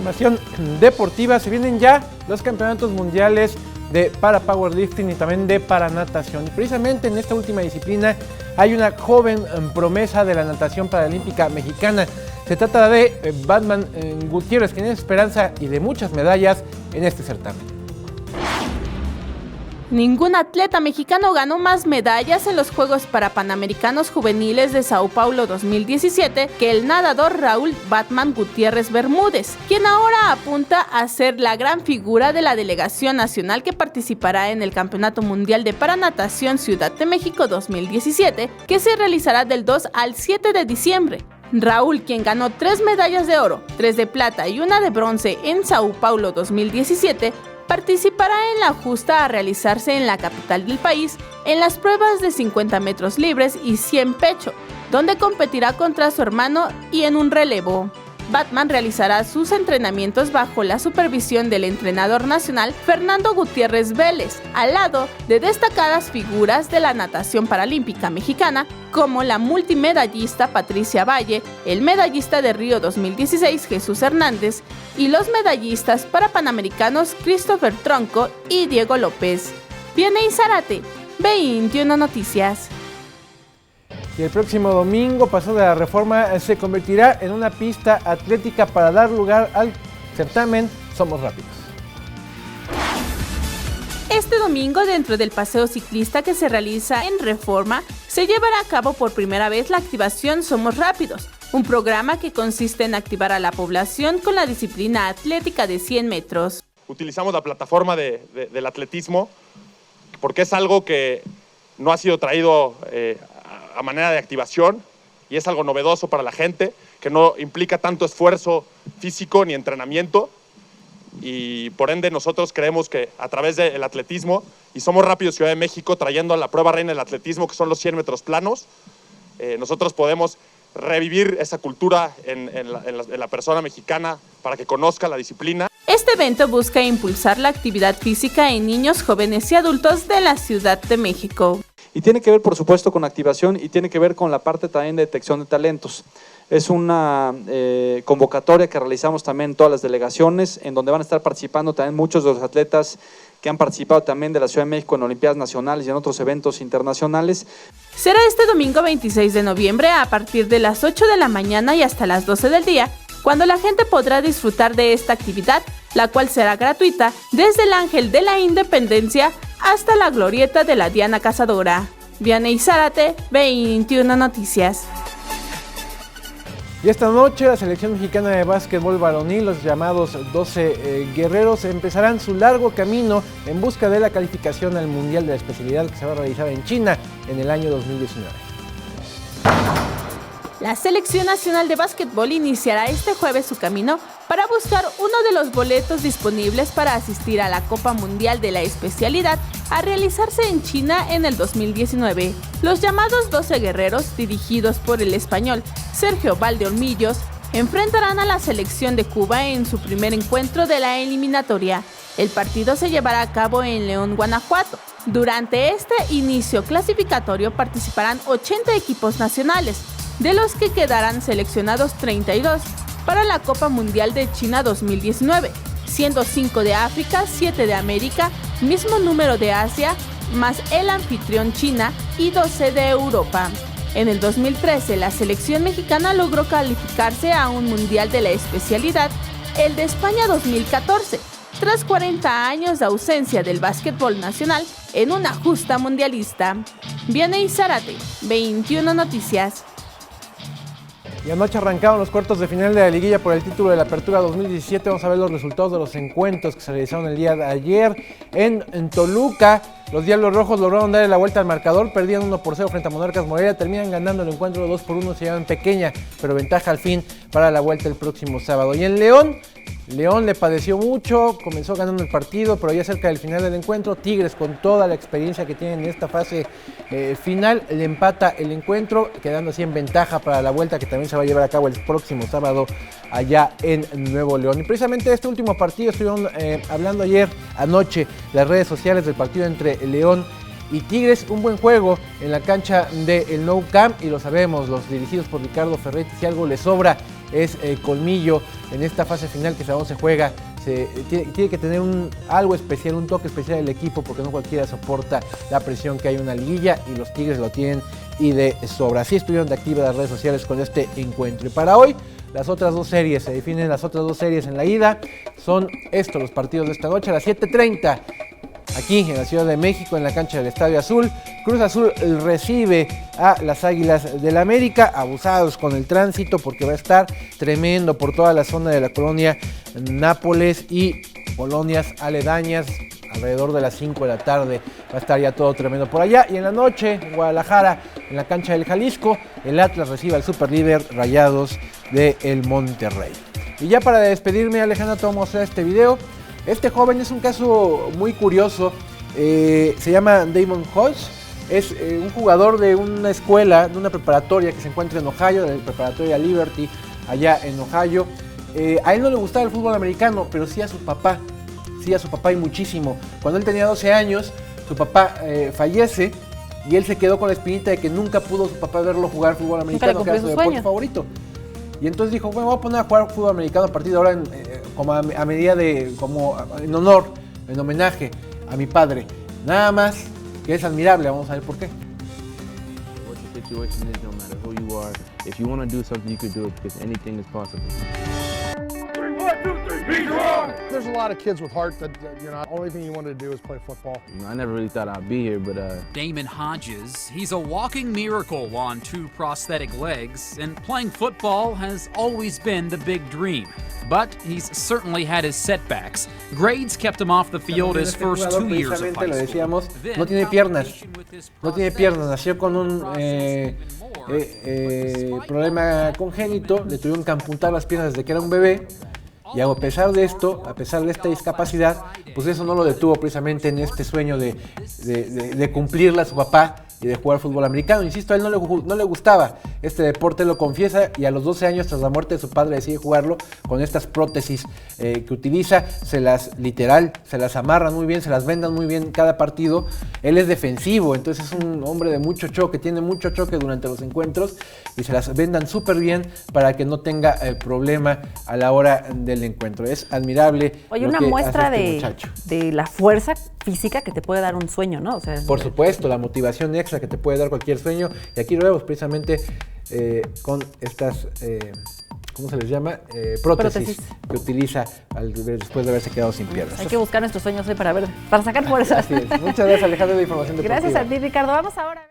información deportiva, se vienen ya los campeonatos mundiales de para powerlifting y también de para natación. Y precisamente en esta última disciplina hay una joven promesa de la natación paralímpica mexicana. Se trata de Batman Gutiérrez, quien es esperanza y de muchas medallas en este certamen. Ningún atleta mexicano ganó más medallas en los Juegos Parapanamericanos Juveniles de Sao Paulo 2017 que el nadador Raúl Batman Gutiérrez Bermúdez, quien ahora apunta a ser la gran figura de la delegación nacional que participará en el Campeonato Mundial de Paranatación Ciudad de México 2017, que se realizará del 2 al 7 de diciembre. Raúl, quien ganó 3 medallas de oro, 3 de plata y 1 de bronce en Sao Paulo 2017, participará en la justa a realizarse en la capital del país en las pruebas de 50 metros libres y 100 pecho, donde competirá contra su hermano y en un relevo. Batman realizará sus entrenamientos bajo la supervisión del entrenador nacional Fernando Gutiérrez Vélez, al lado de destacadas figuras de la natación paralímpica mexicana como la multimedallista Patricia Valle, el medallista de Río 2016 Jesús Hernández y los medallistas parapanamericanos Christopher Tronco y Diego López. Vianey Zárate, 21 Noticias. Y el próximo domingo, Paso de la Reforma se convertirá en una pista atlética para dar lugar al certamen Somos Rápidos. Este domingo, dentro del paseo ciclista que se realiza en Reforma, se llevará a cabo por primera vez la activación Somos Rápidos, un programa que consiste en activar a la población con la disciplina atlética de 100 metros. Utilizamos la plataforma del atletismo porque es algo que no ha sido traído a manera de activación y es algo novedoso para la gente, que no implica tanto esfuerzo físico ni entrenamiento, y por ende nosotros creemos que a través del atletismo, y Somos Rápidos Ciudad de México trayendo a la prueba reina del atletismo, que son los 100 metros planos, nosotros podemos revivir esa cultura en la persona mexicana para que conozca la disciplina. Este evento busca impulsar la actividad física en niños, jóvenes y adultos de la Ciudad de México. Y tiene que ver, por supuesto, con activación y tiene que ver con la parte también de detección de talentos. Es una convocatoria que realizamos también en todas las delegaciones, en donde van a estar participando también muchos de los atletas que han participado también de la Ciudad de México en Olimpiadas Nacionales y en otros eventos internacionales. Será este domingo 26 de noviembre a partir de las 8 de la mañana y hasta las 12 del día, cuando la gente podrá disfrutar de esta actividad, la cual será gratuita desde el Ángel de la Independencia hasta la glorieta de la Diana Cazadora. Vianey Zárate, 21 Noticias. Y esta noche la selección mexicana de básquetbol varonil, los llamados 12 guerreros, empezarán su largo camino en busca de la calificación al Mundial de la especialidad que se va a realizar en China en el año 2019. La Selección Nacional de Básquetbol iniciará este jueves su camino para buscar uno de los boletos disponibles para asistir a la Copa Mundial de la especialidad a realizarse en China en el 2019. Los llamados 12 guerreros, dirigidos por el español Sergio Valdeolmillos, enfrentarán a la selección de Cuba en su primer encuentro de la eliminatoria. El partido se llevará a cabo en León, Guanajuato. Durante este inicio clasificatorio participarán 80 equipos nacionales, de los que quedarán seleccionados 32 para la Copa Mundial de China 2019, siendo 5 de África, 7 de América, mismo número de Asia, más el anfitrión China y 12 de Europa. En el 2013, la selección mexicana logró calificarse a un Mundial de la especialidad, el de España 2014, tras 40 años de ausencia del básquetbol nacional en una justa mundialista. Vianey Zárate, 21 Noticias. Y anoche arrancaron los cuartos de final de la liguilla por el título de la Apertura 2017. Vamos a ver los resultados de los encuentros que se realizaron el día de ayer en Toluca. Los Diablos Rojos lograron darle la vuelta al marcador, perdían 1-0 frente a Monarcas Morelia, terminan ganando el encuentro 2-1, se llevan pequeña, pero ventaja al fin para la vuelta el próximo sábado. Y en León le padeció mucho, comenzó ganando el partido, pero ya cerca del final del encuentro, Tigres, con toda la experiencia que tienen en esta fase final, le empata el encuentro, quedando así en ventaja para la vuelta que también se va a llevar a cabo el próximo sábado allá en Nuevo León. Y precisamente de este último partido estuvieron hablando anoche las redes sociales del partido entre León y Tigres, un buen juego en la cancha del Nou Camp, y lo sabemos, los dirigidos por Ricardo Ferretti, si algo les sobra es colmillo en esta fase final que se juega. Tiene que tener algo especial, un toque especial el equipo, porque no cualquiera soporta la presión que hay en una liguilla, y los Tigres lo tienen y de sobra. Así estuvieron de activas las redes sociales con este encuentro. Y para hoy, las otras dos series, se definen las otras dos series en la ida. Son estos los partidos de esta noche a las 7:30. Aquí en la Ciudad de México, en la cancha del Estadio Azul. Cruz Azul recibe a las Águilas del América, abusados con el tránsito porque va a estar tremendo por toda la zona de la colonia Nápoles y colonias aledañas. Alrededor de las 5 de la tarde va a estar ya todo tremendo por allá. Y en la noche, en Guadalajara, en la cancha del Jalisco, el Atlas recibe al superlíder Rayados del Monterrey. Y ya para despedirme, Alejandra, te voy a mostrar este video. Este joven es un caso muy curioso, se llama Damon Hodge, es un jugador de una escuela, de una preparatoria que se encuentra en Ohio, de la preparatoria Liberty, allá en Ohio. A él no le gustaba el fútbol americano, pero sí a su papá y muchísimo. Cuando él tenía 12 años, su papá fallece y él se quedó con la espinita de que nunca pudo su papá verlo jugar fútbol americano, que era su deporte favorito. Y entonces dijo, bueno, voy a poner a jugar fútbol americano a partir de ahora como a medida de, como en honor, en homenaje a mi padre. Nada más que es admirable, vamos a ver por qué. What the situation is, no matter who you are, if you want to do something, you can do it because anything is possible. 3, 1, 2, 3, be strong! There's a lot of kids with heart that, only thing you wanted to do is play football. I never really thought I'd be here, but Damon Hodges, he's a walking miracle on 2 prosthetic legs, and playing football has always been the big dream. But he's certainly had his setbacks. Grades kept him off the field his first 2 years of high lo school. decíamos, no tiene piernas, nació con un problema congénito, le tuvieron que amputar las piernas desde que era un bebé. Y a pesar de esto, a pesar de esta discapacidad, pues eso no lo detuvo precisamente en este sueño de cumplirle a su papá y de jugar fútbol americano. Insisto, a él no le gustaba este deporte, lo confiesa, y a los 12 años, tras la muerte de su padre, decide jugarlo con estas prótesis que utiliza. Se las amarran muy bien, se las vendan muy bien cada partido. Él es defensivo, entonces es un hombre de mucho choque, tiene mucho choque durante los encuentros, y se las vendan súper bien para que no tenga problema a la hora del encuentro. Es admirable. Oye, una muestra de la fuerza física que te puede dar un sueño, ¿no? O sea, por supuesto, la motivación extra que te puede dar cualquier sueño, y aquí lo vemos precisamente con estas, ¿cómo se les llama? Prótesis que utiliza después de haberse quedado sin piernas. Hay que buscar nuestros sueños para sacar fuerzas. Así es. Muchas gracias, Alejandro, de la información deportiva. Gracias a ti, Ricardo. Vamos ahora.